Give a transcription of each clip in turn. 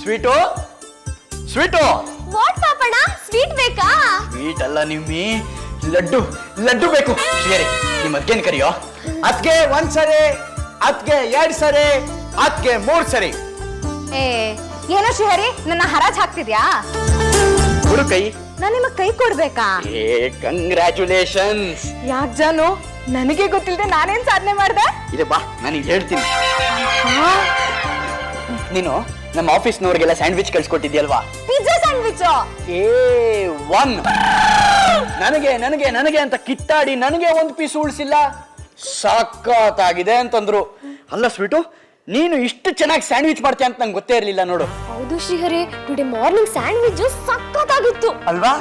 Sweet sweet. What Papanna, sweet ಬೇಕಾ? Sweet ಅಲ್ಲ ನಿಮ್ಮಿ, ಲಡ್ಡು ಲಡ್ಡು ಬೇಕು. ಸರಿ, ನಿಮ್ಮ ಅದ್ಗೇನ್ ಕರಿಯೋ? ಅದ್ಗೆ ಒಂದ್ಸರಿ, ಅದ್ಗೆ 2 ಸರಿ, ಅದ್ಗೆ 3 ಸರಿ. ಏನೋ ಶ್ರೀಹರಿ, ನನ್ನ ಹರಾಜ್ ಹಾಕ್ತಿದ್ಯಾ? ಕೊಡು ಕೈ. ನಾನು ನಿಮಗ್ ಕೈ ಕೊಡ್ಬೇಕಾ? ಕಂಗ್ರ್ಯಾಚುಲೇಷನ್ಸ್. ಯಾಕ್ ಜಾನು, ನನಗೆ ಗೊತ್ತಿಲ್ಲದೆ ನಾನೇನ್ ಸಾಧನೆ ಮಾಡ್ದೆ? ಇದೆ ಬಾ, ನಾನು ಹೇಳ್ತೀನಿ. ನೀನು ನಮ್ಮ ಆಫೀಸ್ನವ್ರಿಗೆಲ್ಲ ಸ್ಯಾಂಡ್ವಿಚ್ ಕಳ್ಸಿಕೊಟ್ಟಿದ್ಯಲ್ವಾ? Pizza sandwich. A1 ನನಗೆ ನನಗೆ ನನಗೆ ಅಂತ ಕಿತ್ತಾಡಿ ನನಗೆ 1 ಪೀಸ್ ಉಳಿಸಿಲ್ಲ. ಸಖತ್ತಾಗಿದೆ ಅಂತಂದ್ರು. ಅಲ್ಲ ಸ್ವೀಟು, ನೀನು ಇಷ್ಟು ಚೆನ್ನಾಗಿ ಸ್ಯಾಂಡ್ವಿಚ್ ಮಾಡ್ತೀಯ ಅಂತ ನಂಗೆ ಗೊತ್ತೇ ಇರಲಿಲ್ಲ ನೋಡು. ಹೌದು ಶ್ರೀಹರಿ, ಟುಡೇ ಮಾರ್ನಿಂಗ್ ಸ್ಯಾಂಡ್ವಿಚ್ ಸಖತ್ತಾಗಿತ್ತು ಅಲ್ವಾ?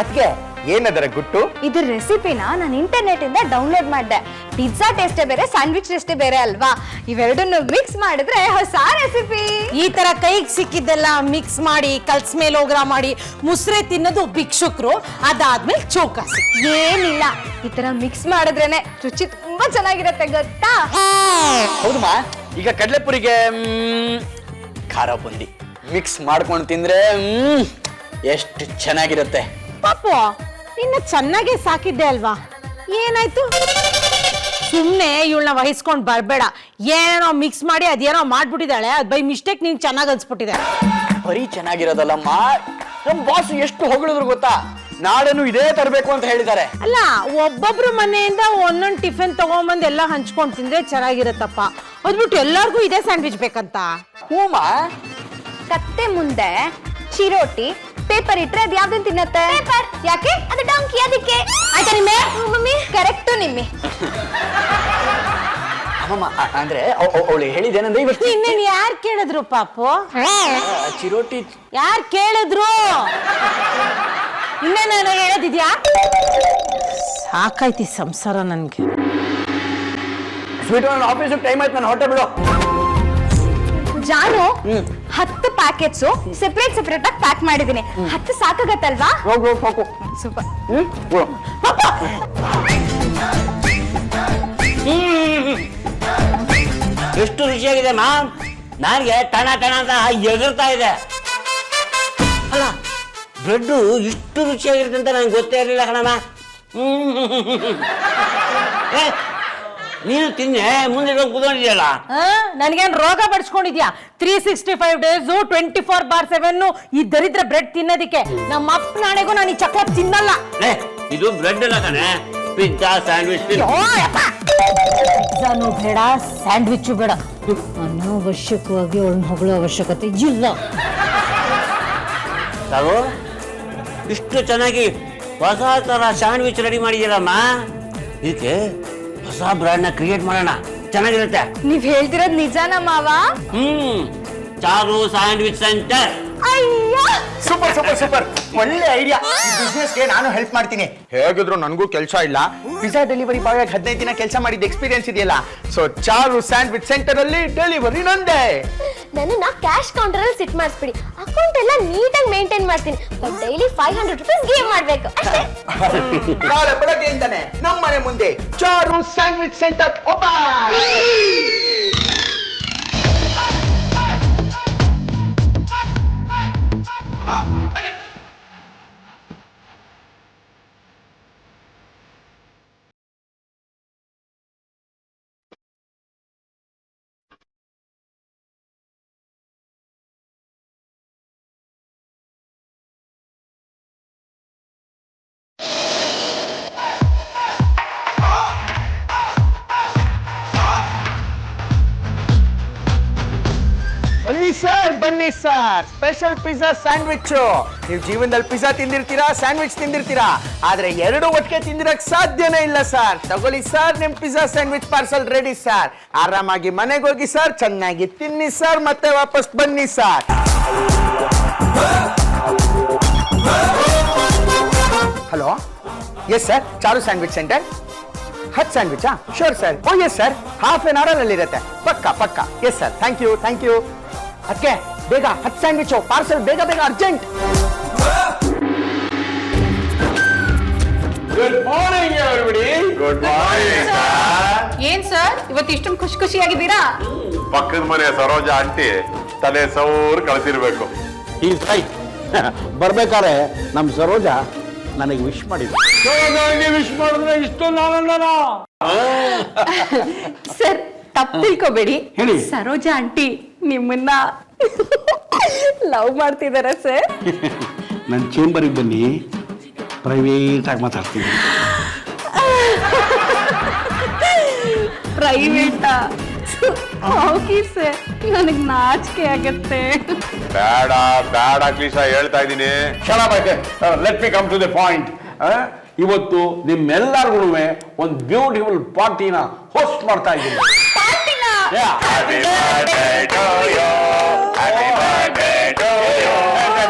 ಅದ್ಗೆ ಏನದರ ಗುಟ್ಟು? ಇದ್ರ ರೆಸಿಪಿನ ನಾನು ಇಂಟರ್ನೆಟ್ ಇಂದ ಡೌನ್ಲೋಡ್ ಮಾಡಿದೆ. ಪಿಜ್ಜಾ ಟೇಸ್ಟೇ ಬೇರೆ, ಸ್ಯಾಂಡ್ವಿಚ್ ಟೇಸ್ಟೇ ಬೇರೆ ಅಲ್ವಾ? ಇವೆರಡನ್ನು ಮಿಕ್ಸ್ ಮಾಡಿದ್ರೆ ಹೊಸ ರೆಸಿಪಿ. ಈ ತರ ಕೈಗೆ ಸಿಕ್ಕಿದ್ದೆಲ್ಲ ಮಿಕ್ಸ್ ಮಾಡಿ ಕಲ್ಸ್ ಮೇಲೆ ಹೋಗ್ರ ಮಾಡಿ ಮುಸ್ರೆ ತಿನ್ನೋದು ಭಿಕ್ಷುಕ್ರು, ಅದಾದ್ಮೇಲೆ ಚೌಕಾಸಿ. ಏನಿಲ್ಲ, ಈ ತರ ಮಿಕ್ಸ್ ಮಾಡಿದ್ರೇನೆ ರುಚಿ ತುಂಬಾ ಚೆನ್ನಾಗಿರತ್ತೆ ಗೊತ್ತಾ? ಹೌದಮ್ಮ, ಈಗ ಕಡಲೆಪುರಿಗೆ ಖಾರ ಬುಂದಿ ಮಿಕ್ಸ್ ಮಾಡ್ಕೊಂಡು ತಿಂದ್ರೆ ಎಷ್ಟು ಚೆನ್ನಾಗಿರುತ್ತೆ. ಪಾಪು, ನಿನ್ನ ಚೆನ್ನಾಗೆ ಸಾಕಿದ್ದೆ ಅಲ್ವಾ, ಏನಾಯ್ತು? ಸುಮ್ನೆ ಇವಳನ್ನ ವಹಿಸ್ಕೊಂಡ್ ಬರ್ಬೇಡ. ಏನೇನೋ ಮಿಕ್ಸ್ ಮಾಡಿ ಅದೇನೋ ಮಾಡ್ಬಿಟ್ಟಿದ್ದಾಳೆ, ಅದ್ ಬೈ ಮಿಸ್ಟೇಕ್ ನಿಂಗೆ ಚೆನ್ನಾಗ್ ಅನ್ಸ್ಬಿಟ್ಟಿದೆ. ಬರೀ ಚೆನ್ನಾಗಿರೋದಲ್ಲಮ್ಮ, ನಮ್ ಬಾಸ್ ಎಷ್ಟು ಹೊಗಳಿದ್ರು ಗೊತ್ತಾ? ನಾಳೆನು ಇದೇ ತರಬೇಕು ಅಂತ ಹೇಳಿದ್ದಾರೆ. ಅಲ್ಲ, ಒಬ್ಬೊಬ್ರು ಮನೆಯಿಂದ ಒಂದೊಂದು ಟಿಫಿನ್ ತಗೊಂಬಂದ್ ಎಲ್ಲ ಹಂಚ್ಕೊಂಡ್ ತಿಂದ್ರೆ ಚೆನ್ನಾಗಿರತ್ತಪ್ಪ. ಅದ್ಬಿಟ್ಟು ಎಲ್ಲಾರ್ಗು ಇದೇ ಸ್ಯಾಂಡ್ವಿಚ್ ಬೇಕಂತ? ಹೂಮ, ಕತ್ತೆ ಮುಂದೆ ಚಿರೋಟಿ ಪೇಪರ್ ಇಟ್ರೆ ಅದು ಯಾವ್ದನ್ ತಿನ್ನತ್ತೆ? ಪೇಪರ್. ಯಾಕೆ? ಅದು ಡಾಂಕಿ, ಅದಕ್ಕೆ. ಆಯ್ತಾ ನಿಮ್ಮೆ? Mummy correct Nimmi. ಅಮ್ಮಮ್ಮ, ಅಂದ್ರೆ ಅವಳು ಹೇಳಿದೇನಂದ್ರೆ ಇವತ್ತು ಇನ್ನೇನ್ ಯಾರು ಕೇಳಿದ್ರು ಪಾಪು? ಚಿರೋಟಿ ಯಾರು ಕೇಳಿದ್ರು? ಇನ್ನೇನ ಹೇಳದಿದ್ಯಾ? ಸಾಕಾಯ್ತಿ ಸಂಸಾರ ನನ್ಗೆ. ಸ್ವೀಟ್ ಆಫೀಸ್ ಟೈಮ್ ಆಯ್ತು, ನಾನು ಹೊಟ್ಟೆ ಬಿಡು. ಜಾನು, 10 ಪ್ಯಾಕೆಟ್ಸ್ ಸೆಪರೇಟ್ ಸೆಪರೇಟ್ ಆಗಿ ಪ್ಯಾಕ್ ಮಾಡಿದೀನಿ. 10 ಸಾಕಾಗತ್ತಲ್ವಾ? ಹೋಗು ಹೋಗು. ಸೂಪರ್. ಎಷ್ಟು ರುಚಿಯಾಗಿದೆ ಮ್ಯಾಮ್, ನನಗೆ ಟಣ ಟಣ ಅಂತ ಎಗರ್ತಾ ಇದೆ. ಅಲ್ಲ, ಬ್ರೆಡ್ಡು ಇಷ್ಟು ರುಚಿಯಾಗಿರುತ್ತೆ ಅಂತ ನಂಗೆ ಗೊತ್ತೇ ಇರಲಿಲ್ಲ ಕಣಮ್ಮ. ನೀನು ತಿನ್ನೆ, ಮುಂದೆ ಕೂತ್ಕೊಂಡಿದ್ಯಲ್ಲ. ನನ್ಗೇನ್ ರೋಗ ಪಡಿಸ್ಕೊಂಡಿದ್ಯಾ? 365 ಡೇಸ್ 24/7 ಈ ದರಿದ್ರ ಬ್ರೆಡ್ ತಿನ್ನೋದಿಕ್ಕೆ. ನಮ್ಮ ಅಪ್ಪ ನಾಳೆಗೂ ನಾನು ಈ ಚಕ್ರ ತಿನ್ನಲ್ಲ. ಇದು ಬ್ರೆಡ್ ಅಲ್ಲ ಕಣೆ, ಪಿಜ್ಜಾ ಸ್ಯಾಂಡ್ವಿಚ್. ಪಿಜ್ಜಾನು ಬೇಡ, ಸ್ಯಾಂಡ್ವಿಚ್ ಬೇಡ. ಅನಾವಶ್ಯಕವಾಗಿ ಅವಳನ್ನ ಹೊಗಳೋ ಅವಶ್ಯಕತೆ ಇಲ್ಲ. ಸಾವು, ಇಷ್ಟು ಚೆನ್ನಾಗಿ ಹೊಸ ಥರ ಸ್ಯಾಂಡ್ವಿಚ್ ರೆಡಿ ಮಾಡಿದ್ದೀರಮ್ಮ. ಇದಕ್ಕೆ ಹೊಸ ಬ್ರ್ಯಾಂಡ್ನ ಕ್ರಿಯೇಟ್ ಮಾಡೋಣ, ಚೆನ್ನಾಗಿರುತ್ತೆ. ನೀವ್ ಹೇಳ್ತಿರೋದ್ ನಿಜಾನ ಮಾವ? ಚಾರು ಸ್ಯಾಂಡ್ವಿಚ್ ಸೆಂಟರ್. ಅಯ್ಯ, ಸೂಪರ್ ಸೂಪರ್ ಸೂಪರ್, ಒಳ್ಳೆ ಐಡಿಯಾ. ಈ ಬಿಸ್ನೆಸ್ಗೆ ನಾನು ಹೆಲ್ಪ್ ಮಾಡ್ತೀನಿ. ಹೇಗಿದ್ರು ನನಗೂ ಕೆಲಸ ಇಲ್ಲ. ಪಿಜ್ಜಾ ಡೆಲಿವರಿ ಬಾಯ್ ಆಗಿ 15 ದಿನ ಕೆಲಸ ಮಾಡಿದ ಎಕ್ಸ್ಪೀರಿಯನ್ಸ್ ಇದೆಯಲ್ಲ. ಸೊ ಚಾರು ಸ್ಯಾಂಡ್ವಿಚ್ ಸೆಂಟರ್ ಅಲ್ಲಿ ಡೆಲಿವರಿ ನಂದೇ. ನನ್ನ ಕ್ಯಾಶ್ ಕೌಂಟರ್ ಅಲ್ಲಿ ಸಿಟ್ ಮಾಡಿಸ್ಬಿಡಿ. ಅಕೌಂಟ್ ಎಲ್ಲ ನೀಟಾಗಿ ಮೇಂಟೈನ್ ಮಾಡ್ತೀನಿ. ಬಟ್ ಡೈಲಿ 500 ರೂಪೀಸ್ ಗೇಮ್ ಮಾಡ್ಬೇಕು ಅಷ್ಟೇ. ನಾಳೆ ಬೆಳಗ್ಗೆಯಿಂದಾನೆ ನಮ್ಮ ಮನೆ ಮುಂದೆ ಚಾರು ಸ್ಯಾಂಡ್ವಿಚ್ ಸೆಂಟರ್ ಓಪನ್. ಬನ್ನಿ ಸರ್, ಸ್ಪೆಷಲ್ ಪಿಜ್ಜಾ ಸ್ಯಾಂಡ್ವಿಚ್. ನೀವು ಜೀವನದಲ್ಲಿ ಪಿಜ್ಜಾ ತಿಂದಿರ್ತೀರಾ, ಸ್ಯಾಂಡ್ವಿಚ್ ತಿಂದಿರ್ತೀರಾ, ಆದ್ರೆ ಎರಡು ಒಟ್ಟಿಗೆ ತಿಂದಿರಕ್ ಸಾಧ್ಯನೇ ಇಲ್ಲ ಸರ್. ತಗೊಳ್ಳಿ ಸರ್, ನಿಮ್ pizza sandwich parcel ready sir. ಆರಾಮಾಗಿ ಮನೆಗೆ ಹೋಗಿ ಸರ್, ಚೆನ್ನಾಗಿ ತಿನ್ನಿ ಸರ್, ಮತ್ತೆ ವಾಪಸ್ ಬನ್ನಿ sir. Hello, yes sir, Charu sandwich centre. 10 ಸ್ಯಾಂಡ್ವಿಚಾ? Sure sir. Oh yes sir, half an hour ಅಲ್ಲಿ ಇರುತ್ತೆ. ಪಕ್ಕ ಪಕ್ಕ. Yes sir, thank you thank you. ಅದಕ್ಕೆ ಬೇಗ 10 ಸ್ಯಾಂಡ್ವಿಚ್ ಪಾರ್ಸಲ್, ಬೇಗ ಬೇಗ, urgent. Good morning everybody. Good morning. ಏನ್ ಸರ್ ಇವತ್ತು ಇಷ್ಟೊಂದು ಖುಷಿಯಾಗಿದ್ದೀರಾ? ಪಕ್ಕದ ಮನೆ ಸರೋಜಾ ಆಂಟಿ ತಲೆ ಸೌರ್ ಕಳಿಸಿರ್ಬೇಕು. Is right. ಬರ್ಬೇಕಾದ್ರೆ ನಮ್ಮ ಸರೋಜ ನನಗೆ ವಿಶ್ ಮಾಡಿದ್ರು. ಸರೋಜಾಗೆ ವಿಶ್ ಮಾಡಿದ್ರೆ ಇಷ್ಟೊಂದು ಆನಂದನ? ಸರ್ ತಪ್ಪು ತಿಳ್ಕೊಬೇಡಿ, ಹೇಳಿ. ಸರೋಜಾ ಆಂಟಿ ನಿಮ್ಮನ್ನ ಲವ್ ಮಾಡ್ತಿದಾರ ಸರ್. ನನ್ನ ಚೇಂಬರಿಗೆ ಬನ್ನಿ, ಪ್ರೈವೇಟ್ ಆಗಿ ಮಾತಾಡ್ತೀನಿ. ಪ್ರೈವೇಟಾ? ಓಕೆ ಸರ್, ನನಗೆ ನಾಚಿಕೆ ಆಗತ್ತೆ. ಬೇಡ ಬೇಡ ಕ್ಲೀಶ ಹೇಳ್ತಾ ಇದ್ದೀನಿ. Let me come to the point. ಇವತ್ತು ನಿಮ್ಮೆಲ್ಲರಿಗೂ ಒಂದು ಬ್ಯೂಟಿಫುಲ್ ಪಾರ್ಟಿನ ಹೋಸ್ಟ್ ಮಾಡ್ತಾ ಇದ್ದೀನಿ. Happy birthday to you. Happy birthday to you.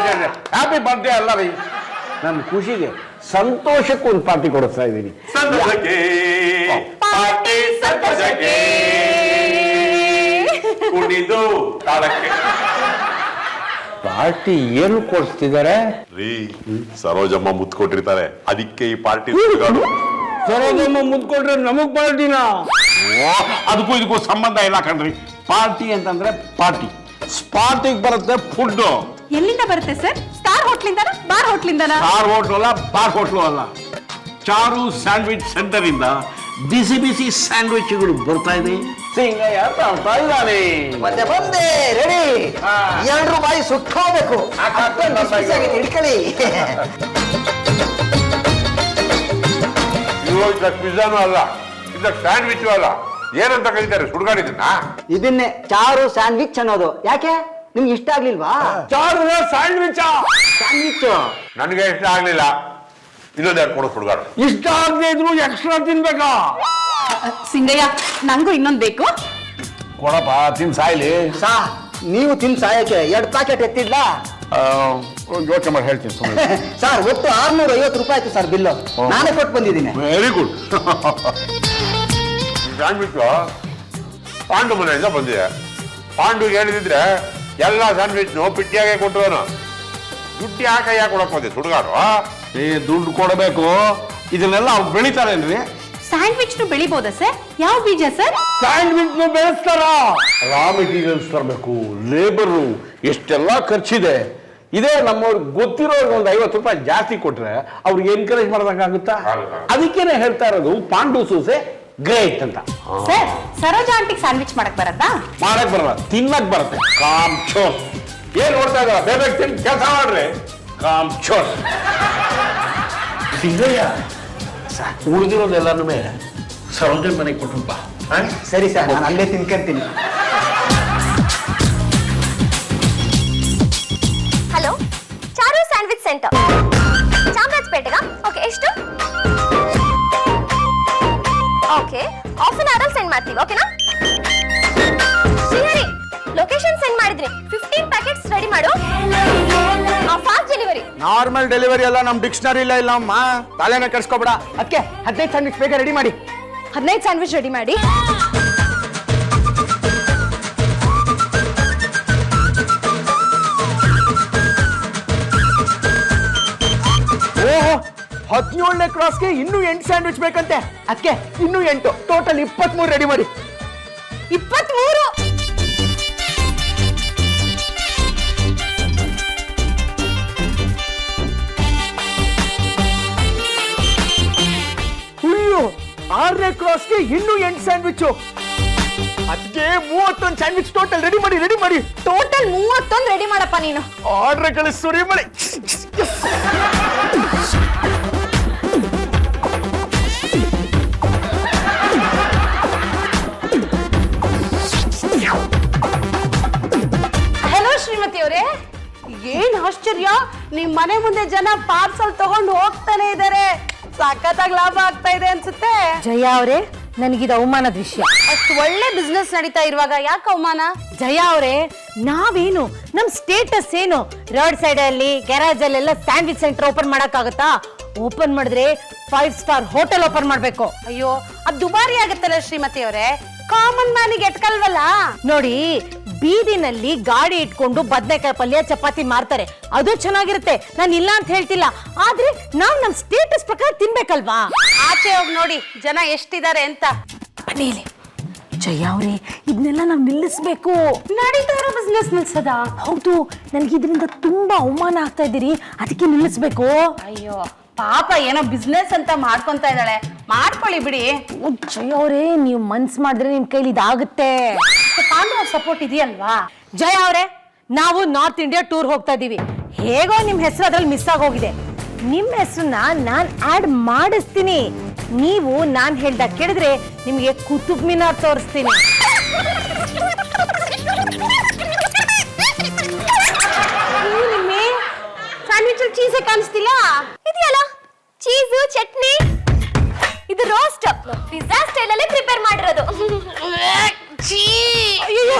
Happy birthday ಅಲ್ಲ ರೀ, ನನ್ನ ಖುಷಿಗೆ ಸಂತೋಷಕ್ಕೆ ಒಂದು ಪಾರ್ಟಿ ಕೊಡಿಸ್ತಾ ಇದ್ದೀನಿ. ಸಂತೋಷಕ್ಕೆ ಪಾರ್ಟಿ, ಸಂತೋಷಕ್ಕೆ ಕುಣಿದು ತಾಳಕ್ಕೆ. ಪಾರ್ಟಿ ಏನು ಕೊಡಿಸ್ತಿದ್ದಾರೆ? ರೀ ಸರೋಜಮ್ಮ ಮುತ್ತು ಕೊಟ್ಟಿರ್ತಾರೆ, ಅದಕ್ಕೆ ಈ ಪಾರ್ಟಿ. ಸರೋಜಮ್ಮ ಮುದ್ಕೊಂಡ್ರೆ ನಮಗ್ ಪಾರ್ಟಿನ? ಅದಕ್ಕೂ ಇದಕ್ಕೂ ಸಂಬಂಧ ಇಲ್ಲ ಕಣ್ರಿ. ಪಾರ್ಟಿ ಅಂತಂದ್ರೆ ಪಾರ್ಟಿ, ಸ್ಪಾಟಿಗೆ ಬರುತ್ತೆ ಫುಡ್. ಎಲ್ಲಿಂದ ಬರುತ್ತೆ ಸರ್? ಸ್ಟಾರ್ ಹೋಟ್ಲಿಂದನ, ಬಾರ್ ಹೋಟ್ಲಿಂದನ? ಸ್ಟಾರ್ ಹೋಟ್ಲು ಅಲ್ಲ, ಬಾರ್ ಹೋಟ್ಲು ಅಲ್ಲ, ಚಾರು ಸ್ಯಾಂಡ್ವಿಚ್ ಸೆಂಟರ್ ಇಂದ ಬಿಸಿ ಬಿಸಿ ಸ್ಯಾಂಡ್ವಿಚ್ಗಳು ಬರ್ತಾ ಇದೆ. ಸಿಂಗಯ್ಯ ತರ್ತಾ ಇದ್ದಾನೆ. ಮತ್ತೆ ಬಂದೆ ರೆಡಿ. ಎಲ್ರು ಬಾಯಿ ಸುಟ್ಟೋಗ್ಬೇಕು. ಹಿಡ್ಕೊಳ್ಳಿ. ಇವಾಗ ಪಿಜ್ಜಾನು ಅಲ್ಲ, ಇದ್ದ ಸ್ಯಾಂಡ್ವಿಚ್ ಅಲ್ಲ, ಏನಂತ ಕರೀತಾರೆ ಸುಡ್ಗಾಡಿದನ್ನ? ಇದನ್ನೇ ಚಾರು ಸ್ಯಾಂಡ್ವಿಚ್ ಅನ್ನೋದು. ಯಾಕೆ ನಿಮ್ಗೆ ಇಷ್ಟ ಆಗ್ಲಿಲ್ವಾ? ಚಾರು ಸ್ಯಾಂಡ್ವಿಚ್ ಸ್ಯಾಂಡ್ವಿಚ್ ನನಗೆ ಇಷ್ಟ ಆಗ್ಲಿಲ್ಲ. ಇನ್ನೊಂದೆರಡು ಕೊಡು ಸುಡ್ಗಾಡು. ಇಷ್ಟ ಆಗದೆ ಇದ್ರು ಎಕ್ಸ್ಟ್ರಾ ತಿನ್ಬೇಕಾ? ಸಿಂಗಯ್ಯ, ನಂಗೂ ಇನ್ನೊಂದು ಬೇಕು. ಕೊಡಪ್ಪ, ತಿನ್ ಸಾಯ್ಲಿ. ಸಾ ನೀವು ತಿನ್ ಸಾಯಕ್ಕೆ 2 ಪ್ಯಾಕೆಟ್ ಎತ್ತಿಡ್ಲಾ? ಯೋಚನೆ ಮಾಡಿ ಹೇಳ್ತೀನಿ ಸುಮ್ಮನೆ. ಸರ್ ಒಟ್ಟು 650 ರೂಪಾಯಿ ಆಯ್ತು ಸರ್ ಬಿಲ್ಲು. ನಾನೇ ಕೊಟ್ಟು ಬಂದಿದ್ದೀನಿ. Very good. ಸ್ಯಾಂಡ್ವಿಚ್ ಪಾಂಡು ಮನೆಯಿಂದ ಬಂದಿದೆ. ಪಾಂಡುಗೆ ಹೇಳಿದ್ರೆ ಎಲ್ಲ ಸ್ಯಾಂಡ್ವಿಚ್ನು ಪಿಟ್ಟಿಯಾಗೆ ಕೊಟ್ಟವನು. ದುಡ್ಡು ಯಾಕೆ ಕೊಡಕ್ ಬಂದೆ ಸುಡ್ಗಾಡು? ದುಡ್ಡು ಕೊಡಬೇಕು. ಇದನ್ನೆಲ್ಲ ಅವ್ರು ಬೆಳಿತಾರೇನ್ರಿ? Sandwich ಬೆಳಿಬೋದಾ sir? ಯಾವ ಬೀಜ ಸರ್? ಸ್ಯಾಂಡ್ವಿಚ್ ಬೆಳೆಸ್ತಾರ? ರಾ ಮೆಟೀರಿಯಲ್ಸ್ ತರಬೇಕು, ಲೇಬರು, ಎಷ್ಟೆಲ್ಲ ಖರ್ಚಿದೆ. ಇದೇ ನಮ್ಮವ್ರಿಗೆ ಗೊತ್ತಿರೋರ್ಗೆ ಒಂದು 50 ರೂಪಾಯಿ ಜಾಸ್ತಿ ಕೊಟ್ರೆ ಅವ್ರಿಗೆ ಎನ್ಕರೇಜ್ ಮಾಡ್ದಂಗಾಗುತ್ತಾ? ಅದಕ್ಕೇನೆ ಹೇಳ್ತಾ ಇರೋದು ಪಾಂಡು ಸೂಸೆ ಗ್ರೇಟ್ ಅಂತ. ಸರ್, ಸರೋಜಾ ಆಂಟಿಗೆ ಸ್ಯಾಂಡ್ವಿಚ್ ಮಾಡಕ್ ಬರತ್ತಾ? ಮಾಡಕ್ ಬರಲ್ಲ, ತಿನ್ನಕ್ ಬರುತ್ತೆ. ಕಾಮ್ ಚೋರ್. ಏನ್ ನೋಡ್ತಾ ಇದ್ದಾರ? ಬೇಗ ತಿನ್ ಕೆಲಸ ಮಾಡ್ರಿ. ಕಾಮ್ ಚೋರ್. ಸಿಂಗಯ್ಯ, ಉಳಿದಿರೋದೆಲ್ಲನೂ ಸರೋಜ ಮನೆಗೆ ಕೊಟ್ಟಪ್ಪ. ಸರಿ ಸರ್, ನಾನು ಅಲ್ಲೇ ತಿನ್ಕೊಂತೀನಿ. ಹಲೋ, ಚಾರು ಸ್ಯಾಂಡ್ವಿಚ್ ಸೆಂಟರ್, ಚಾಮರಾಜಪೇಟೆಗಾ? ಓಕೆ, ಎಷ್ಟು? Okay, half an hour send ಮಾಡ್ತೀವಿ. ಓಕೆನಾ? ಶ್ರೀಹರಿ, ಲೊಕೇಶನ್ ಸೆಂಡ್ ಮಾಡಿದ್ರಿ. 15 ಪ್ಯಾಕೆಟ್ಸ್ ರೆಡಿ ಮಾಡು. Fast delivery. ನಾರ್ಮಲ್ ಡೆಲಿವರಿ ಅಲ್ಲ, ನಮ್ ಡಿಕ್ಷನರಿ ಇಲ್ಲ ಅಮ್ಮ. ತಲೆನ ಕೆಡ್ಸ್ಕೊಬೇಡ. ಅದಕ್ಕೆ 15 ಸ್ಯಾಂಡ್ವಿಚ್ ಬೇಗ ರೆಡಿ ಮಾಡಿ. 15 ಸ್ಯಾಂಡ್ವಿಚ್ ರೆಡಿ ಮಾಡಿ. ಓಹೋ, 17ನೇ ಕ್ರಾಸ್ಗೆ ಇನ್ನೂ 8 ಸ್ಯಾಂಡ್ವಿಚ್ ಬೇಕಂತೆ. ಅದಕ್ಕೆ ಇನ್ನೂ 8, ಟೋಟಲ್ 23 ರೆಡಿ ಮಾಡಿ. 23? ಅಯ್ಯೋ, 6ನೇ ಕ್ರಾಸ್ಗೆ ಇನ್ನೂ 8 ಸ್ಯಾಂಡ್ವಿಚ್. ಅದಕ್ಕೆ 31 ಸ್ಯಾಂಡ್ವಿಚ್ ಟೋಟಲ್ ರೆಡಿ ಮಾಡಿ. ಟೋಟಲ್ 31 ರೆಡಿ ಮಾಡಪ್ಪ ನೀನು. ಆರ್ಡರ್ ಕಳಿಸು ರೀ ಮಾಡಿ. ಹಲೋ ಶ್ರೀಮತಿ ಅವರೇ. ಏನ್ ಆಶ್ಚರ್ಯ, ನಿಮ್ ಮನೆ ಮುಂದೆ ಜನ ಪಾರ್ಸಲ್ ತಗೊಂಡು ಹೋಗ್ತಾನೆ ಇದಾರೆ. ಸಖತ್ತಾಗಿ ಲಾಭ ಆಗ್ತಾ ಇದೆ ಅನ್ಸುತ್ತೆ. ಜಯ ಅವರೇ, ನನಗಿದು ಅವಮಾನದ ವಿಷಯ. ಅಷ್ಟು ಒಳ್ಳೆ ಬಿಸ್ನೆಸ್ ನಡೀತಾ ಇರುವಾಗ ಯಾಕೆ ಅವಮಾನ? ಜಯ ಅವರೇ, ನಾವೇನು, ನಮ್ ಸ್ಟೇಟಸ್ ಏನು? ರೋಡ್ ಸೈಡ್ ಅಲ್ಲಿ, ಗ್ಯಾರೇಜ್ ಅಲ್ಲೆಲ್ಲ ಸ್ಯಾಂಡ್ವಿಚ್ ಸೆಂಟರ್ ಓಪನ್ ಮಾಡಕ್ಕಾಗತ್ತಾ? ಓಪನ್ ಮಾಡಿದ್ರೆ 5 ಸ್ಟಾರ್ ಹೋಟೆಲ್ ಓಪನ್ ಮಾಡ್ಬೇಕು. ಅಯ್ಯೋ, ಅದು ದುಬಾರಿ ಆಗತ್ತಲ್ಲ ಶ್ರೀಮತಿ ಅವರೇ. ಕಾಮನ್ ಮ್ಯಾನಿಗೆ ಎಟ್ಕಲ್ವಲ್ಲ. ನೋಡಿ, ಬೀದಿನಲ್ಲಿ ಗಾಡಿ ಇಟ್ಕೊಂಡು ಬದನೆಕಾಯಿ ಪಲ್ಯ ಚಪಾತಿ ಮಾರ್ತಾರೆ, ಅದು ಚೆನ್ನಾಗಿರುತ್ತೆ, ನಾನು ಇಲ್ಲ ಅಂತ ಹೇಳ್ತಿಲ್ಲ. ಆದ್ರೆ ನಾವು ನಮ್ ಸ್ಟೇಟಸ್ ಪ್ರಕಾರ ತಿನ್ಬೇಕಲ್ವಾ? ಆಚೆ ಹೋಗಿ ನೋಡಿ ಜನ ಎಷ್ಟಿದ್ದಾರೆ ಅಂತ. ಬನ್ನಿ ಇಲ್ಲಿ. ಜಯ ಅವರೇ, ಈ ಇದನ್ನೆಲ್ಲ ನಾವು ನಿಲ್ಲಿಸ್ಬೇಕು. ನಡೀತಾ ಇರೋ ಬಿಸ್ನೆಸ್ ನಿಲ್ಸದ? ಹೌದು, ನನಗೆ ಇದರಿಂದ ತುಂಬಾ ಅವಮಾನ ಆಗ್ತಾ ಇದ್ದೀರಿ, ಅದಕ್ಕೆ ನಿಲ್ಲಿಸ್ಬೇಕು. ಅಯ್ಯೋ ಪಾಪ ಏನೋ ಬಿಸ್ನೆಸ್ ಅಂತ ಮಾಡ್ಕೊಂತ ಇದ್ದಾಳೆ, ಮಾಡ್ಕೊಳ್ಳಿ ಬಿಡಿ. ಜಯ ಅವರೇ, ನೀವು ಮನ್ಸ್ ಮಾಡಿದ್ರೆ ನಿಮ್ ಕೈಲಿ ಇದಾಗುತ್ತೆ. ಪಾಂಡವ ಸಪೋರ್ಟ್ ಇದೆಯಲ್ವಾ? ಜಯ ಅವರೇ, ನಾವು ನಾರ್ತ್ ಇಂಡಿಯಾ ಟೂರ್ ಹೋಗ್ತಾ ಇದೀವಿ. ಹೇಗೋ ನಿಮ್ ಹೆಸರು ಅದ್ರಲ್ಲಿ ಮಿಸ್ ಆಗೋಗಿದೆ. ನಿಮ್ ಹೆಸರನ್ನ ನಾನ್ ಆಡ್ ಮಾಡಿಸ್ತೀನಿ. ನೀವು ನಾನ್ ಹೇಳ್ದಾಗ ಕೇಳಿದ್ರೆ ನಿಮ್ಗೆ ಕುತುಬ್ ಮಿನಾರ್ ತೋರಿಸ್ತೀನಿ. ಸ್ಯಾಂಡ್ವಿಚ್ ಅಲ್ಲಿ ಚೀಸೇ ಕಾಣಿಸ್ತಿಲ್ಲ. ಇದೆಯಲ್ಲ ಚೀಸು ಚಟ್ನಿ, ಇದು ರೋಸ್ಟ್ ಪಿಜ್ಜಾ ಸ್ಟೈಲ್ ಅಲ್ಲಿ ಪ್ರಿಪೇರ್ ಮಾಡಿರೋದು. ಅಯ್ಯೋ,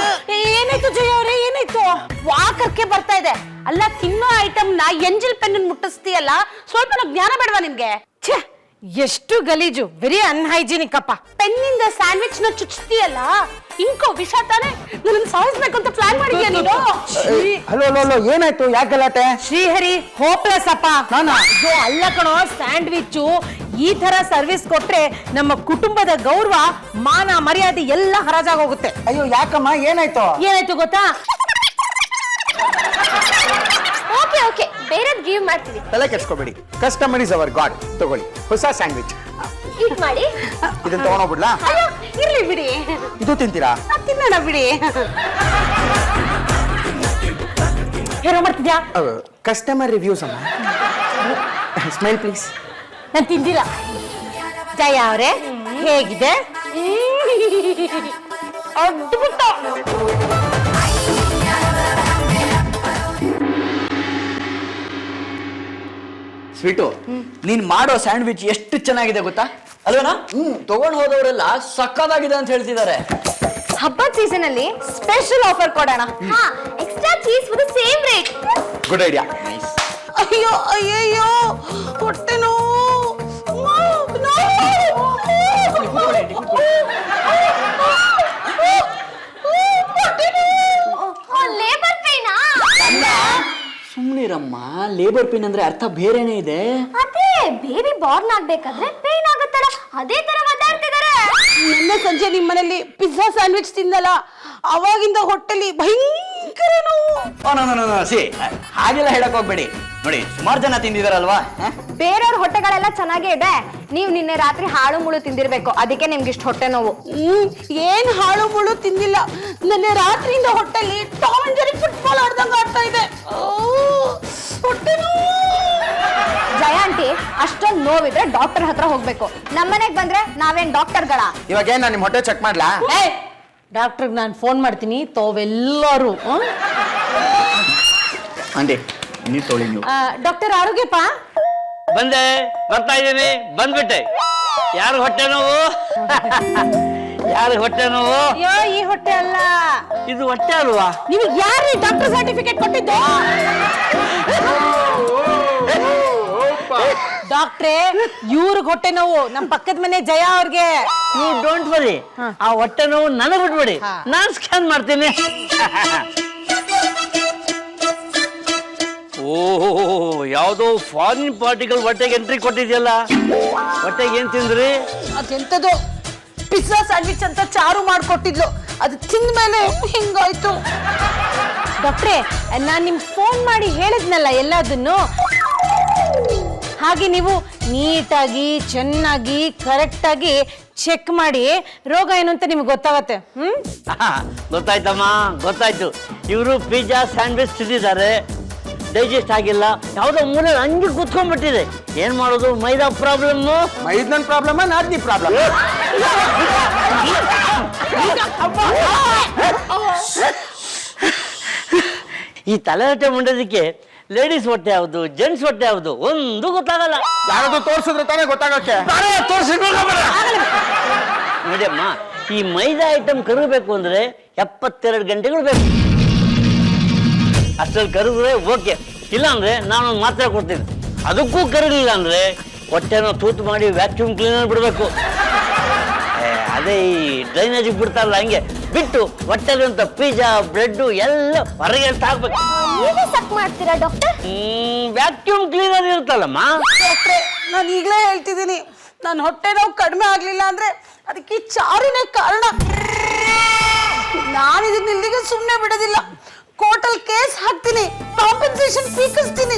ಏನಾಯ್ತು ಜಯ ಅವರೇ, ಏನಾಯ್ತು? ವಾಕರ್ಕೆ ಬರ್ತಾ ಇದೆ. ಅಲ್ಲ, ತಿನ್ನೋ ಐಟಮ್ ನ ಎಂಜಲ್ ಪೆನ್ ಮುಟ್ಟಿಸ್ತೀಯಲ್ಲ, ಸ್ವಲ್ಪ ಜ್ಞಾನ ಬೇಡವಾ ನಿಮ್ಗೆ? ಛೇ, ಎಷ್ಟು ಗಲೀಜು, ವೆರಿ ಅನ್ಹೈಜಿನಿಕ್ ಅಪ್ಪ. ಪೆನ್ನಿಂದ ಸ್ಯಾಂಡ್ವಿಚ್ ನ ಚುಚ್ತೀಯಲ್ಲ, ಇಂಕೋ ವಿಷ ತಾನೆ. ನನ್ನ ಸಾಯಿಸ್ಬೇಕು ಅಂತ ಪ್ಲಾನ್ ಮಾಡಿದ್ಯಾ ನೀನು? ಹಲೋ ಹಲೋ ಹಲೋ, ಏನಾಯ್ತು? ಯಾಕೆ ಗಲಾಟೆ? ಶ್ರೀಹರಿ ಹೋಪ್ಲೆಸ್ ಅಪ್ಪ. ಇದು ಅಲ್ಲ ಕಣೋ, ಸ್ಯಾಂಡ್ವಿಚ್ ಈ ತರ ಸರ್ವಿಸ್ ಕೊಟ್ರೆ ನಮ್ಮ ಕುಟುಂಬದ ಗೌರವ, ಮಾನ, ಮರ್ಯಾದೆ ಎಲ್ಲ ಹರಾಜಾಗೋಗುತ್ತೆ. ಅಯ್ಯೋ ಯಾಕಮ್ಮ, ಏನಾಯ್ತು? ಏನಾಯ್ತು ಗೊತ್ತಾ? ಓಕೆ ಓಕೆ, ಬೇರೆದ್ ಗಿವ್ ಮಾಡ್ತೀವಿ. ತಲೆ ಕೆಡ್ಸ್ಕೊಬೇಡಿ, ಕಸ್ಟಮರ್ ಇಸ್ ಅವರ್ ಗಾಡ್. ತಗೊಳ್ಳಿ ಹೊಸ ಸ್ಯಾಂಡ್ವಿಚ್. ಇಟ್ ಮಾಡಿ. ಇದನ್ನ ತಗೊಂಡೋಗ್ಬಿಡ್ಲಾ? ಅಯ್ಯೋ ಇರ್ಲಿ ಬಿಡಿ, ಇದು ತಿಂತೀರಾ? ತಿನ್ನೋಣ ಬಿಡಿ. ಏನೋ ಮಾಡ್ತಿದ್ಯಾ? ಕಸ್ಟಮರ್ ರಿವ್ಯೂಸ್ ಅಮ್ಮ. Smile please. ನಾನು ತಿಂದಿಲ್ಲ. ಜಯ ಅವರೇ, ಹೇಗಿದೆ? ಅದ್ಭುತ. ಸ್ವೀಟು, ನೀನ್ ಮಾಡೋ ಸ್ಯಾಂಡ್ವಿಚ್ ಎಷ್ಟು ಚೆನ್ನಾಗಿದೆ ಗೊತ್ತಾ ಅಲ್ವೇನಾ? ತಗೊಂಡ್ ಹೋದವರೆಲ್ಲ ಸಕ್ಕತ್ತಾಗಿದೆ ಅಂತ ಹೇಳ್ತಿದ್ದಾರೆ. ಹಬ್ಬದ ಸೀಸನ್ ಅಲ್ಲಿ ಸ್ಪೆಷಲ್ ಆಫರ್ ಕೊಡೋಣ. ಹಾ, extra cheese with same rate. Good idea. ಅಯ್ಯೋ ಅಯ್ಯಯ್ಯೋ, ಹೊಟ್ಟೆ ನೋವು. ಲೇಬರ್ ಪೇನಾ? ಸುಮ್ನಿರಮ್ಮ, ಲೇಬರ್ ಪೇನ್ ಅಂದ್ರೆ ಅರ್ಥ ಬೇರೆನೇ ಇದೆ. ಅದೇ ಬೇಬಿ ಬಾರ್ನ್ ಆಗ್ಬೇಕಾದ್ರೆ ಪೇನ್ ಆಗುತ್ತಲ್ಲ, ಅದೇ ತರ ಮಾತಾಡ್ತಿದ್ದಾರೆ. ನಿನ್ನೆ ಸಂಜೆ ನಿಮ್ ಮನೇಲಿ ಪಿಜ್ಜಾ ಸ್ಯಾಂಡ್ವಿಚ್ ತಿಂದಲ್ಲ, ಅವಾಗಿಂದ ಹೊಟ್ಟೆಲಿ ಭಯಂಕರ ನೋವು. ಸಿ, ಹಾಗೆಲ್ಲ ಹೇಳಕ್ ಹೋಗ್ಬೇಡಿ. ನೋಡಿ, ಸುಮಾರು ಜನ ತಿಂದಿದಾರಲ್ವಾ. ಬೇರೆಯವ್ರ ಹೊಟ್ಟೆಗಳೆಲ್ಲ ಚೆನ್ನಾಗೇ ಇದೆ. ನೀವು ನಿನ್ನೆ ರಾತ್ರಿ ಹಾಳು ಮುಳು ತಿಂದಿರ್ಬೇಕು, ಅದಕ್ಕೆ ನಿಮ್ಗೆ ಇಷ್ಟು ಹೊಟ್ಟೆ ನೋವು. ಏನ್ ಹಾಳು ಮುಳು ತಿಂದಿಲ್ಲ, ನಿನ್ನೆ ರಾತ್ರಿಯಿಂದ ಹೊಟ್ಟೆಲಿ ಟಾಮ್ ಅಂಡ್ ಜೆರಿ ಫುಟ್ಬಾಲ್ ಆಡ್ದಂಗ ಆಡ್ತಾ ಇದೆ. ಹೊಟ್ಟೆ ನೋವು. ಜಯ ಆಂಟಿ, ಅಷ್ಟೊಂದು ನೋವಿದ್ರೆ ಡಾಕ್ಟರ್ ಹತ್ರ ಹೋಗ್ಬೇಕು. ನಮ್ಮನೆಗ್ ಬಂದ್ರೆ ನಾವೇನ್ ಡಾಕ್ಟರ್ಗಳ? ಇವಾಗ ಏನ್ ನಾನು ನಿಮ್ ಹೊಟ್ಟೆ ಚೆಕ್ ಮಾಡ್ಲಾ? ಡಾಕ್ಟರ್ಗೆ ನಾನು ಫೋನ್ ಮಾಡ್ತೀನಿ, ತಾವೆಲ್ಲರೂ. ಅಂದೆ ನೀರ್ ತೊಳಿ ನೀವು. ಡಾಕ್ಟರ್ ಆರೋಗ್ಯಪ್ಪ. ಬರ್ತಾ ಇದ್ದೀನಿ, ಬಂದ್ಬಿಟ್ಟೆ. ಯಾರು ಹೊಟ್ಟೆ ನೋವು? ಯಾರು ಹೊಟ್ಟೆ ನೋವು? ಅಯ್ಯೋ, ಈ ಹೊಟ್ಟೆ ಅಲ್ಲ. ಇದು ಹೊಟ್ಟೆ ಅಲ್ವಾ? ನಿಮಗೆ ಯಾರು ಡಾಕ್ಟರ್ ಸರ್ಟಿಫಿಕೇಟ್ ಕೊಟ್ಟಿದ್ದು? ಡಾಕ್ಟ್ರೇ, ಇವ್ರಿಗೆ ಹೊಟ್ಟೆ ನೋವು, ನಮ್ ಪಕ್ಕದ ಮನೆ ಜಯ ಅವ್ರಿಗೆ. ನೀವು ಡೋಂಟ್ ವರಿ, ಆ ಹೊಟ್ಟೆ ನೋವು ನನಗೆ ಬಿಟ್ಬಿಡಿ, ನಾನು ಸ್ಕ್ಯಾನ್ ಮಾಡ್ತೀನಿ. ಓಹೋ, ಯಾವುದೋ ಫಾರಿನ್ ಪಾರ್ಟಿಕಲ್ ಹೊಟ್ಟೆಗೆ ಎಂಟ್ರಿ ಕೊಟ್ಟಿದ್ಯಲ್ಲ. ಹೊಟ್ಟೆಗೆ ಏನ್ ತಿಂದ್ರಿ? ಅದೆಂತದು ಪಿಜ್ಜಾ ಸ್ಯಾಂಡ್ವಿಚ್ ಅಂತ ಚಾರು ಮಾಡ್ಕೊಟ್ಟಿದ್ಲು, ಅದು ತಿಂದ ಮೇಲೆ ಹಿಂಗಾಯ್ತು. ಡಾಕ್ಟ್ರೇ, ನಾನ್ ನಿಮ್ಗೆ ಫೋನ್ ಮಾಡಿ ಹೇಳಿದ್ನಲ್ಲ ಎಲ್ಲದನ್ನು. ಹಾಗೆ ನೀವು ನೀಟಾಗಿ, ಚೆನ್ನಾಗಿ, ಕರೆಕ್ಟಾಗಿ ಚೆಕ್ ಮಾಡಿ ರೋಗ ಏನು ಅಂತ ನಿಮ್ಗೆ ಗೊತ್ತಾಗತ್ತೆ. ಗೊತ್ತಾಯ್ತಮ್ಮ, ಗೊತ್ತಾಯ್ತು. ಇವರು ಪಿಜ್ಜಾ ಸ್ಯಾಂಡ್ವಿಚ್ ತಿಂದಿದ್ದಾರೆ, ಡೈಜೆಸ್ಟ್ ಆಗಿಲ್ಲ, ಯಾವುದೋ ಮೂಲೆ ಹಂಗೆ ಕುತ್ಕೊಂಡ್ಬಿಟ್ಟಿದೆ. ಏನ್ ಮಾಡೋದು? ಮೈದಾ ಪ್ರಾಬ್ಲಮ್. ಮೈದನ್ ಪ್ರಾಬ್ಲಮ್, ನಾದ್ನಿ ಪ್ರಾಬ್ಲಮ್. ಈ ತಲೆಹರಟೆ ಮುಂಡೋದಕ್ಕೆ ಲೇಡೀಸ್ ಹೊಟ್ಟೆ ಯಾವುದು, ಜೆಂಟ್ಸ್ ಹೊಟ್ಟೆ ಯಾವುದು ಒಂದು ಗೊತ್ತಾಗಲ್ಲ. ಯಾರಾದ್ರೂ ತೋರ್ಸಿದ್ರೆ ತಾನೇ ಗೊತ್ತಾಗಕ್ಕೆ. ನೋಡಿ ಅಮ್ಮ, ಈ ಮೈದಾ ಐಟಮ್ ಕರಗಬೇಕು ಅಂದ್ರೆ 72 ಗಂಟೆಗಳು ಬೇಕು. ಅಷ್ಟ್ರಲ್ಲಿ ಕರಗಿದ್ರೆ ಓಕೆ, ಇಲ್ಲ ಅಂದ್ರೆ ನಾನೊಂದು ಮಾತ್ರೆ ಕೊಡ್ತೀನಿ. ಅದಕ್ಕೂ ಕರಗಲಿಲ್ಲ ಅಂದ್ರೆ ಹೊಟ್ಟೆನ ತೂತು ಮಾಡಿ ವ್ಯಾಕ್ಯೂಮ್ ಕ್ಲೀನರ್ ಬಿಡಬೇಕು. ಅದೇ ಈ ಡ್ರೈನೇಜ್ ಬಿಡ್ತಾರಲ್ಲ, ಹಂಗೆ ಬಿಟ್ಟು ಹೊಟ್ಟೆಲಿರುವಂತ ಪಿಜ್ಜಾ, ಬ್ರೆಡ್ ಎಲ್ಲ ಹೊರಗೆ ಹಾಕ್ಬೇಕು. ಸಕ್ ಮಾಡ್ತೀರಾ ಡಾಕ್ಟರ್? Vacuum cleaner ಇರುತ್ತಲ್ಲಮ್ಮ. ಡಾಕ್ಟ್ರೆ, ನಾನು ಈಗಲೇ ಹೇಳ್ತಿದ್ದೀನಿ, ನನ್ನ ಹೊಟ್ಟೆ ನೋವು ಕಡಿಮೆ ಆಗ್ಲಿಲ್ಲ ಅಂದ್ರೆ ಅದಕ್ಕೆ ಚಾರುನೇ ಕಾರಣ. ನಾನು ಇದನ್ನ ಇಲ್ಲಿಗೆ ಸುಮ್ಮನೆ ಬಿಡೋದಿಲ್ಲ, ಕೋರ್ಟಲ್ ಕೇಸ್ ಹಾಕ್ತೀನಿ, ಕಾಂಪನ್ಸೇಷನ್ ಸ್ವೀಕರಿಸ್ತೀನಿ.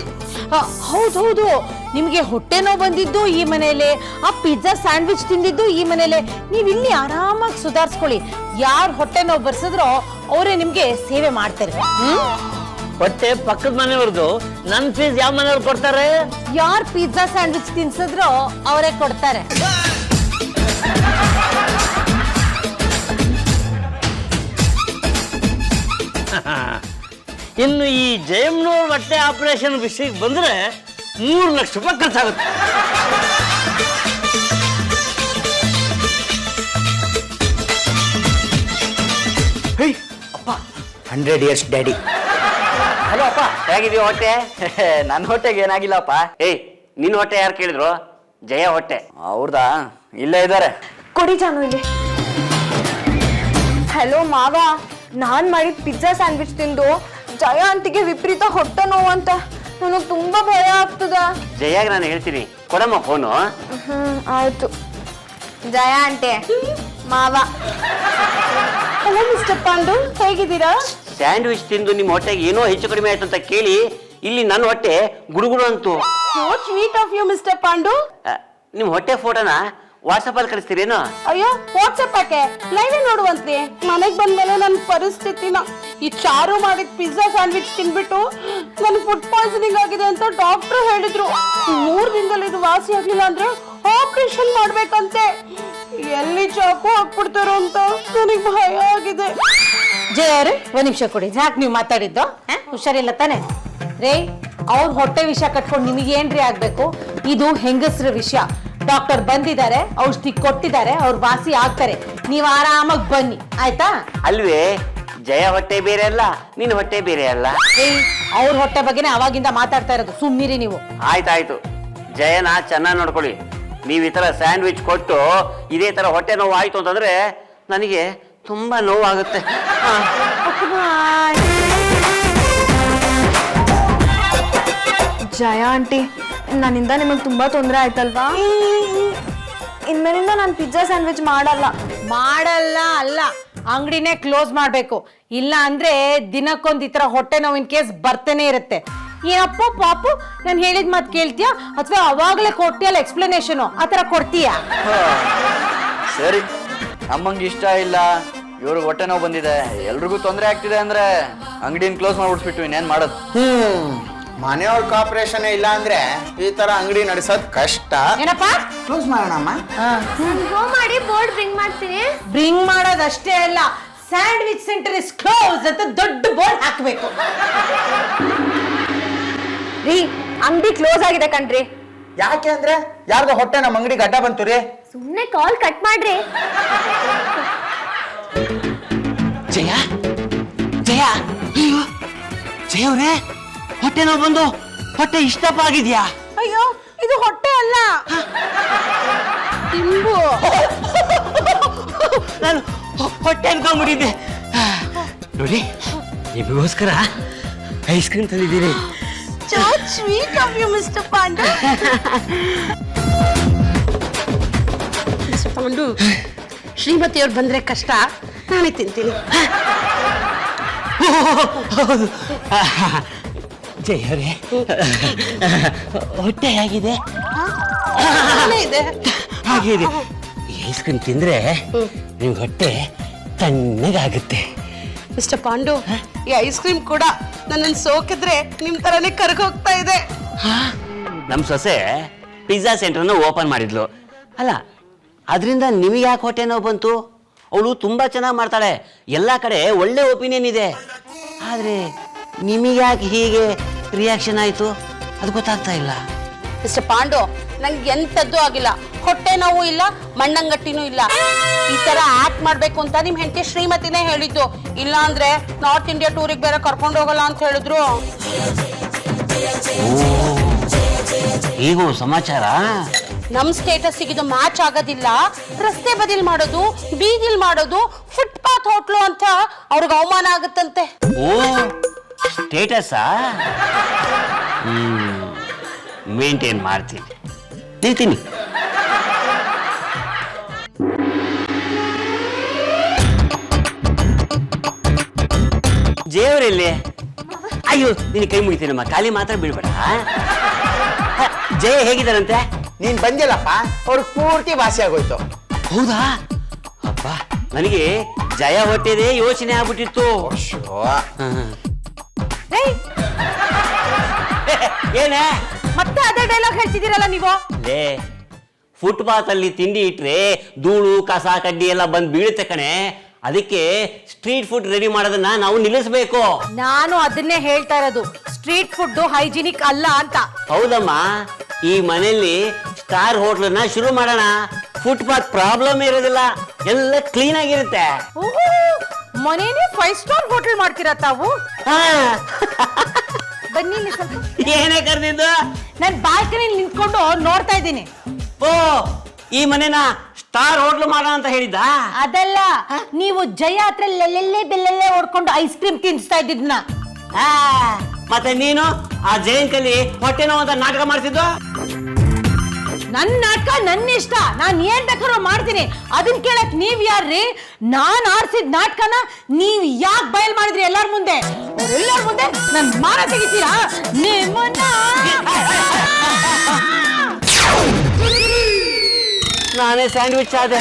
ಹೌದೌದು, ನಿಮಗೆ ಹೊಟ್ಟೆ ನೋವು ಬಂದಿದ್ದು ಈ ಮನೆಯಲ್ಲೇ, ಆ ಪಿಜ್ಜಾ ಸ್ಯಾಂಡ್ವಿಚ್ ತಿಂದಿದ್ದು ಈ ಮನೆಯಲ್ಲೇ. ನೀವು ಇಲ್ಲಿ ಆರಾಮಾಗಿ ಸುಧಾರಿಸ್ಕೊಳ್ಳಿ. ಯಾರು ಹೊಟ್ಟೆ ನೋವು ಬರ್ಸಿದ್ರೋ ಅವರೇ ನಿಮ್ಗೆ ಸೇವೆ ಮಾಡ್ತಾರೆ. ಹೊಟ್ಟೆ ಪಕ್ಕದ ಮನೆಯವ್ರದ್ದು, ನನ್ನ ಫೀಸ್ ಯಾವ ಮನೆಯವ್ರು ಕೊಡ್ತಾರೆ? ಯಾರು ಪಿಜ್ಜಾ ಸ್ಯಾಂಡ್ವಿಚ್ ತಿನ್ಸಿದ್ರೋ ಅವರೇ ಕೊಡ್ತಾರೆ. ಇನ್ನು ಈ ಜಯಮ್ನವ್ರ ಹೊಟ್ಟೆ ಆಪರೇಷನ್ ವಿಷಯಕ್ಕೆ ಬಂದ್ರೆ 3 ಲಕ್ಷ ರೂಪಾಯಿ ಖರ್ಚಾಗುತ್ತೆ. ಅಪ್ಪ 100 years ಡ್ಯಾಡಿ. ಹಲೋ ಅಪ್ಪ, ಹೇಗಿದೀಯ ಹೊಟ್ಟೆ? ನನ್ನ ಹೊಟ್ಟೆಗೆ ಏನಾಗಿಲ್ಲಪ್ಪ. ಏಯ್, ನಿನ್ನ ಹೊಟ್ಟೆ ಯಾರು ಕೇಳಿದ್ರು? ಜಯ ಹೊಟ್ಟೆ. ಅವ್ರದಾ? ಇಲ್ಲೇ ಇದ್ದಾರೆ. ಕೊಡಿ ಜಾನು ಇಲ್ಲಿ. ಹಲೋ ಮಾವ, ನಾನ್ ಮಾಡಿದ ಪಿಜ್ಜಾ ಸ್ಯಾಂಡ್ವಿಚ್ ತಿಂದು ಜಯ ಆಂಟಿಗೆ ವಿಪರೀತ ಹೊಟ್ಟೆ ನೋವು ಅಂತ. ನನಗೆ ತುಂಬಾ ಭಯ ಆಗ್ತದ. ಜಯಾಗ ನಾನು ಹೇಳ್ತೀನಿ, ಕೊಡಮ್ಮ ಫೋನು. ಆಯ್ತು. ಜಯ ಆಂಟಿ, ಮಾವ. ಹಲೋ ಮಿಸ್ಟರ್ ಪಾಂಡು, ಹೇಗಿದ್ದೀರಾ? ಸ್ಯಾಂಡ್ವಿಚ್ ತಿಂದು ನಿಮ್ಮ ಹೊಟ್ಟೆಗೆ ಏನೋ ಹೆಚ್ಚು ಕಡಿಮೆ ಆಯ್ತು ಅಂತ ಕೇಳಿ ಇಲ್ಲಿ ನನ್ನ ಹೊಟ್ಟೆ ಗುಡುಗುಡು ಅಂತು. So sweet of you mister Pandu. ನಿಮ್ಮ ಹೊಟ್ಟೆ ಫೋಟೋನ ವಾಟ್ಸಪ್ ಅಲ್ಲಿ ಕಳಿಸ್ತೀರೇನೋ? ಅಯ್ಯೋ, ವಾಟ್ಸಪ್ ಯಾಕೆ, ಲೈವ್ ನೋಡುವಂತ್ರಿ. ಮನೆಗ್ ಬಂದ್ಮೇಲೆ ನನ್ನ ಪರಿಸ್ಥಿತಿನ ಈ ಚಾರು ಮಾಡಿದ ಪಿಜ್ಜಾ ಸ್ಯಾಂಡ್ವಿಚ್ ತಿನ್ಬಿಟ್ಟು ನನ್ ಫುಡ್ ಪಾಯ್ಸನಿಂಗ್ ಆಗಿದೆ ಅಂತ ಡಾಕ್ಟರ್ ಹೇಳಿದ್ರು. 3 ದಿನದಲ್ಲಿ ಇದು ವಾಸಿ ಆಗ್ಲಿಲ್ಲ ಅಂದ್ರೆ ಆಪರೇಷನ್ ಮಾಡ್ಬೇಕಂತೆ. ಎಲ್ಲಿ ಚಾಕು ಹಾಕ್ಬಿಡ್ತಾರೋ ಅಂತ ನನಗೆ ಭಯ ಆಗಿದೆ. ಜಯ ಅವ್ರೆ, 1 ನಿಮಿಷ ಕೊಡಿ. ಯಾಕೆ ನೀವು ಮಾತಾಡಿದ್ದು? ಹುಷಾರಿಲ್ಲ ತಾನೆ? ರೇ, ಅವ್ರ ಹೊಟ್ಟೆ ವಿಷಯ ಕಟ್ಕೊಂಡು ನಿಮಗೆ ಏನ್ರಿ ಆಗ್ಬೇಕು? ಇದು ಹೆಂಗಸ್ರ ವಿಷಯ. ಡಾಕ್ಟರ್ ಬಂದಿದ್ದಾರೆ, ಔಷಧಿ ಕೊಟ್ಟಿದ್ದಾರೆ, ಅವ್ರು ವಾಸಿ ಆಗ್ತಾರೆ. ನೀವು ಆರಾಮಾಗಿ ಬನ್ನಿ, ಆಯ್ತಾ? ಅಲ್ವೇ, ಜಯ ಹೊಟ್ಟೆ ಬೇರೆ ಅಲ್ಲ, ನಿನ್ನ ಹೊಟ್ಟೆ ಬೇರೆ ಅಲ್ಲ. ಅವ್ರ ಹೊಟ್ಟೆ ಬಗ್ಗೆನೇ ಅವಾಗಿಂದ ಮಾತಾಡ್ತಾ ಇರೋದು. ಸುಮ್ಮನಿರಿ ನೀವು. ಆಯ್ತಾಯ್ತು, ಜಯನ ಚೆನ್ನಾಗಿ ನೋಡ್ಕೊಳ್ಳಿ. ನೀವು ಈ ತರ ಸ್ಯಾಂಡ್ವಿಚ್ ಕೊಟ್ಟು ಇದೇ ತರ ಹೊಟ್ಟೆ ನೋವು ಆಯ್ತು ಅಂತಂದ್ರೆ ನನಗೆ ತುಂಬಾ ನೋವಾಗುತ್ತೆ. ಜಯ ಆಂಟಿ, ನನ್ನಿಂದ ನಿಮಗೆ ತುಂಬಾ ತೊಂದರೆ ಆಯ್ತಲ್ವಾ? ಇನ್ಮೇಲಿಂದ ನಾನು ಪಿಜ್ಜಾ ಸ್ಯಾಂಡ್ವಿಚ್ ಮಾಡಲ್ಲ. ಅಲ್ಲ, ಅಂಗಡಿನೇ ಕ್ಲೋಸ್ ಮಾಡ್ಬೇಕು. ಇಲ್ಲ ಅಂದ್ರೆ ದಿನಕ್ಕೊಂದು ಈ ತರ ಹೊಟ್ಟೆ ನೋವಿನ ಕೇಸ್ ಬರ್ತೇನೆ ಇರುತ್ತೆ. ಏನಪ್ಪ ಪಾಪು, ನಾನು ಹೇಳಿದ ಮಾತು ಕೇಳ್ತೀಯಾ ಅಥವಾ ಅವಾಗಲೇ ಕೊಟ್ಟಿಯಲ್ಲ ಎಕ್ಸ್ಪ್ಲನೇಷನ್, ಆ ತರ ಕೊಡ್ತೀಯಾ? ಸರಿ, ಅಮ್ಮಂಗೆ ಇಷ್ಟ ಇಲ್ಲ, ಇವ್ರಿಗೆ ಹೊಟ್ಟೆ ನೋವು ಬಂದಿದೆ, ಎಲ್ರಿಗೂ ತೊಂದರೆ ಆಗ್ತಿದೆ ಅಂದ್ರೆ ಅಂಗಡಿನ ಕ್ಲೋಸ್ ಮಾಡ್ಬಿಡ್ಸ್ಬಿಟ್ಟು ಇನ್ನೇನ್ ಮಾಡೋದು? ಮನೆಯವ್ರ ಕಾಪರೇಷನ್ ಇಲ್ಲ ಅಂದ್ರೆ ಈ ತರ ಅಂಗಡಿ ನಡೆಸೋದ್ ಕಷ್ಟ. ಏನಪ್ಪ? ಕ್ಲೋಸ್ ಮಾಡೋಣಮ್ಮ. ಗೋ ಮಾಡಿ ಬೋರ್ಡ್ ಬ್ರಿಂಗ್ ಮಾಡ್ತೀನಿ. ಬ್ರಿಂಗ್ ಮಾಡೋದಷ್ಟೇ ಅಲ್ಲ, ಸ್ಯಾಂಡ್ವಿಚ್ ಸೆಂಟರ್ ಇಸ್ ಕ್ಲೋಸ್ ಅಂತ ದೊಡ್ಡ ಬೋರ್ಡ್ ಹಾಕ್ಬೇಕು. ರೀ, ಅಂಗಡಿ ಕ್ಲೋಸ್ ಆಗಿದೆ ಕಣ್ರಿ. ಯಾಕೆ ಅಂದ್ರೆ ಯಾರ್ದೋ ಹೊಟ್ಟೆ ನಮ್ಮ ಅಂಗಡಿ ಗಡ್ಡ ಬಂತು ರೀ. ಸುಮ್ನೆ ಕಾಲ್ ಕಟ್ ಮಾಡ್ರಿ. ಜಯ, ಜಯ, ಅಯ್ಯೋ ಜಯವ್ರೆ, ಹೊಟ್ಟೆ ನೋವು ಬಂದು ಹೊಟ್ಟೆ ಇಷ್ಟಪ್ಪ ಆಗಿದ್ಯಾ? ಅಯ್ಯೋ, ಇದು ಹೊಟ್ಟೆ ಅಲ್ಲ, ಇಂಬು. ನಾನು ಹೊಟ್ಟೆ ಅನ್ಕೊಂಡ್ಬಿಟ್ಟಿದ್ದೆ. ನೋಡಿ, ನಿಮಗೋಸ್ಕರ ಐಸ್ ಕ್ರೀಮ್ ತಂದಿದ್ದೀನಿ. So sweet of you, Mr. Pandu. Mr. Pandu, ಶ್ರೀಮತಿಯವ್ರು ಬಂದ್ರೆ ಕಷ್ಟ, ನಾನೇ ತಿಂತೀನಿ. ಜಯವ್ರೆ, ಹೊಟ್ಟೆ ಹೇಗಿದೆ? ಇದೆ ಹಾಗಿದೆ. ಈ ಐಸ್ ಕ್ರೀಮ್ ತಿಂದ್ರೆ ನಿಮ್ಗೆ ಹೊಟ್ಟೆ ತಣ್ಣಗಾಗುತ್ತೆ. ಮಿಸ್ಟರ್ ಪಾಂಡು, ಈ ಐಸ್ ಕ್ರೀಮ್ ಕೂಡ ನನ್ನನ್ನು ಸೋಕಿದ್ರೆ ನಿಮ್ ತರನೇ ಕರ್ಗ ಹೋಗ್ತಾ ಇದೆ. ನಮ್ಮ ಸೊಸೆ ಪಿಜ್ಜಾ ಸೆಂಟರ್ನ ಓಪನ್ ಮಾಡಿದ್ಲು. ಅಲ್ಲ, ಅದರಿಂದ ನಿಮಗೆ ಯಾಕೆ ಹೊಟ್ಟೆ ನೋವು ಬಂತು? ಅವಳು ತುಂಬ ಚೆನ್ನಾಗಿ ಮಾಡ್ತಾಳೆ, ಎಲ್ಲ ಕಡೆ ಒಳ್ಳೆ ಒಪಿನಿಯನ್ ಇದೆ. ಆದರೆ ನಿಮಗೆ ಯಾಕೆ ಹೀಗೆ ರಿಯಾಕ್ಷನ್ ಆಯಿತು ಅದು ಗೊತ್ತಾಗ್ತಾ ಇಲ್ಲ. ಮಿಸ್ಟರ್ ಪಾಂಡು, ನಂಗೆ ಎಂಥದ್ದು ಆಗಿಲ್ಲ, ಹೊಟ್ಟೆ ನೋವು ಇಲ್ಲ, ಮಣ್ಣಂಗಟ್ಟಿನೂ ಇಲ್ಲ. ಈ ತರ ಆಕ್ಟ್ ಮಾಡ್ಬೇಕು ಅಂತ ನಿಮ್ ಹೆಂಡತಿ ಶ್ರೀಮತಿನೇ ಹೇಳಿದ್ದು. ಇಲ್ಲ ಅಂದ್ರೆ ನಾರ್ತ್ ಇಂಡಿಯಾ ಟೂರಿಗೆ ಬೇರೆ ಕರ್ಕೊಂಡು ಹೋಗಲ್ಲ ಅಂತ ಹೇಳಿದ್ರು. ಈಗೂ ಸಮಾಚಾರ? ನಮ್ ಸ್ಟೇಟಸ್ ಇದು ಮ್ಯಾಚ್ ಆಗೋದಿಲ್ಲ. ರಸ್ತೆ ಬದಿಲ್ ಮಾಡೋದು, ಬೀದಿಲ್ ಮಾಡೋದು, ಫುಟ್ಪಾತ್ ಹೋಟ್ಲು ಅಂತ ಅವ್ರಿಗೆ ಅವಮಾನ ಆಗುತ್ತಂತೆ. ಓ, ಸ್ಟೇಟಸ್ಸಾ? ಮೇಂಟೈನ್ ಮಾಡ್ತೀನಿ, ತಿಂತೀನಿ. ಇಲ್ಲಿ ಅಯ್ಯೋ ನಿನ್ನ ಕೈ ಮುಗಿತೀನಮ್ಮ, ಖಾಲಿ ಮಾತ್ರ ಬೀಳ್ಬೇಡ. ಜಯ ಹೇಗಿದ್ದಾರಂತೆ? ನೀನ್ ಬಂದಿಲ್ಲಪ್ಪ, ಅವ್ರಿಗೆ ಪೂರ್ತಿ ವಾಸಿ ಆಗೋಯ್ತು. ಹೌದಾ? ಅಪ್ಪ, ನನಗೆ ಜಯ ಹೊಟ್ಟೆದೇ ಯೋಚನೆ ಆಗ್ಬಿಟ್ಟಿತ್ತು. ಏಯ್, ಏನೇ ಮತ್ತೆ ಅದೇ ಡೈಲಾಗ್ ಹೇಳ್ತಿದ್ದೀರಲ್ಲ ನೀವು. ಲೇ, ಫುಟ್ಪಾತ್ ಅಲ್ಲಿ ತಿಂಡಿ ಇಟ್ರೆ ಧೂಳು ಕಸ ಕಡ್ಡಿ ಎಲ್ಲ ಬಂದ್ ಬೀಳುತ್ತೆ ಕಣೆ. ಅದಕ್ಕೆ ಸ್ಟ್ರೀಟ್ ಫುಡ್ ರೆಡಿ ಮಾಡೋದನ್ನ ನಾವು ನಿಲ್ಲಿಸಬೇಕು. ನಾನು ಅದನ್ನೇ ಹೇಳ್ತಾ ಇರೋದು, ಸ್ಟ್ರೀಟ್ ಫುಡ್ ಹೈಜಿನಿಕ್ ಅಲ್ಲ ಅಂತ. ಹೌದಮ್ಮ, ಈ ಮನೆಯಲ್ಲಿ ಸ್ಟಾರ್ ಹೋಟ್ಲನ್ನ ಶುರು ಮಾಡೋಣ. ಫುಟ್ಪಾತ್ ಪ್ರಾಬ್ಲಮ್ ಇರೋದಿಲ್ಲ, ಎಲ್ಲ ಕ್ಲೀನ್ ಆಗಿರುತ್ತೆ. ಓಹೋ, ಮನೇನೆ 5 ಸ್ಟಾರ್ ಹೋಟೆಲ್ ಮಾಡ್ತೀರಾ ತಾವು? ಹಾ. ಬನ್ನಿ ಇಲ್ಲಿ ಸ್ವಲ್ಪ. ಏನೇ ಕರೆದಿದ್ದು? ನಾನು ಬಾಲ್ಕನಿ ನಿಂತ್ಕೊಂಡು ನೋಡ್ತಾ ಇದ್ದೀನಿ. ಓ, ಈ ಮನೆನ ಸ್ಟಾರ್ ಹೋಟ್ಲು ಮಾಡೋಣ ಅಂತ ಹೇಳಿದ್ದ? ಅದಲ್ಲ, ನೀವು ಜಯ ಹತ್ರ ಲೆಲ್ಲೆಲ್ಲೆ ಬೆಲ್ಲೆಲ್ಲೆ ಹೊಡ್ಕೊಂಡು ಐಸ್ ಕ್ರೀಮ್ ತಿನ್ಸ್ತಾ ಇದ್ದಿದ್ನ. ಮತ್ತೆ ನೀನು ಆ ಜಯಂಕಲ್ಲಿ ಹೊಟ್ಟೆ ನೋವು ಅಂತ ನಾಟಕ ಮಾಡ್ತಿದ್ದು? ನನ್ ನಾಟಕ ನನ್ನ ಇಷ್ಟ, ನಾನ್ ಏನ್ ಬೇಕಾದ್ರೂ ಮಾಡ್ತೀನಿ. ಅದನ್ ಕೇಳಕ್ ನೀವ್ ಯಾರ್ರಿ? ನಾನ್ ಆಡ್ಸಿದ್ ನಾಟಕನ ನೀವ್ ಯಾಕೆ ಬಯಲ್ ಮಾಡಿದ್ರಿ ಎಲ್ಲಾರ ಮುಂದೆ? ಅವ್ರೆಲ್ಲರ ಮುಂದೆ ನನ್ ಮಾನ ತೆಗಿತೀರಾ ನಿಮ್ಮನ್ನ? ನಾನೇ ಸ್ಯಾಂಡ್ವಿಚ್ ಆದೆ.